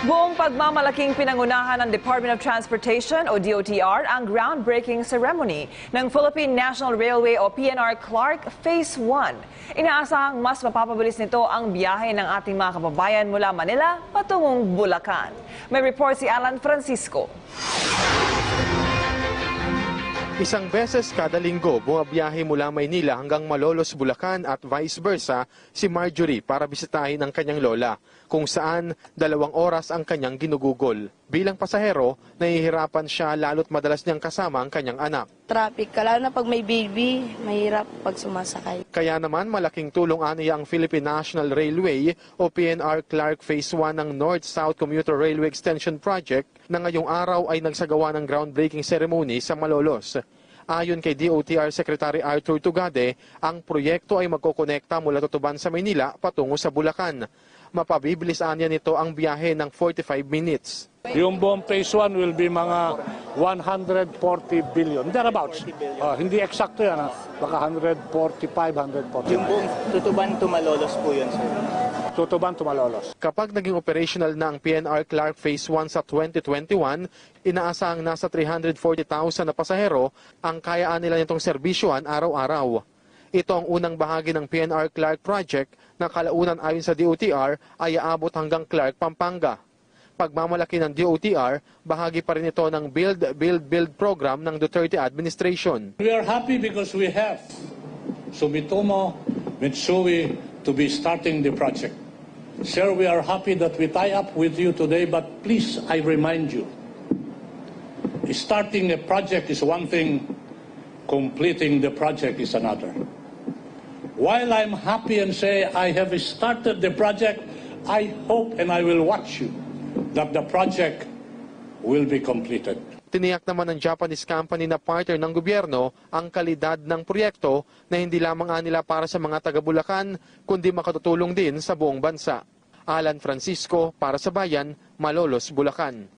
Buong pagmamalaking pinangunahan ng Department of Transportation o DOTR ang groundbreaking ceremony ng Philippine National Railway o PNR Clark Phase 1. Inaasahang mas mapapabilis nito ang biyahe ng ating mga kababayan mula Manila patungong Bulacan. May report si Alan Francisco. Isang beses kada linggo, bumabiyahe mula Maynila hanggang Malolos, Bulacan at vice versa si Marjorie para bisitahin ang kanyang lola, kung saan 2 oras ang kanyang ginugugol. Bilang pasahero, nahihirapan siya lalo't madalas niyang kasama ang kanyang anak. Traffic, lalo na pag may baby, mahirap pag sumasakay. Kaya naman malaking tulong aniya ang Philippine National Railway o PNR Clark Phase 1 ng North-South Commuter Railway Extension Project na ngayong araw ay nagsagawa ng groundbreaking ceremony sa Malolos. Ayon kay DOTR Secretary Arthur Tugade, ang proyekto ay magkokonekta mula Tutuban sa Maynila patungo sa Bulacan. Mapabibilis aniya nito ang biyahe ng 45 minutes. Yung buong phase 1 will be mga 140 billion, thereabouts. Hindi eksakto yan, baka 145, 140. Yung buong Tutuban to Malolos po yun, sir. Tutuban to Malolos. Kapag naging operational na ang PNR Clark Phase 1 sa 2021, inaasahang nasa 340,000 na pasahero ang kayaan nila nitong serbisyuhan araw-araw. Ito ang unang bahagi ng PNR Clark Project na kalaunan ayon sa DOTR ay aabot hanggang Clark, Pampanga. Pagmamalaki ng DOTR, bahagi pa rin ito ng Build program ng Duterte administration. We are happy because we have Sumitomo Mitsui to be starting the project. Sir, we are happy that we tie up with you today, but please, I remind you, starting a project is one thing, completing the project is another. While I'm happy and say I have started the project, I hope and I will watch you that the project will be completed. Tiniyak naman ng Japanese company na partner ng gobyerno ang kalidad ng proyekto na hindi lamang nila para sa mga taga-Bulacan, kundi makatutulong din sa buong bansa. Alan Francisco para sa Bayan, Malolos, Bulacan.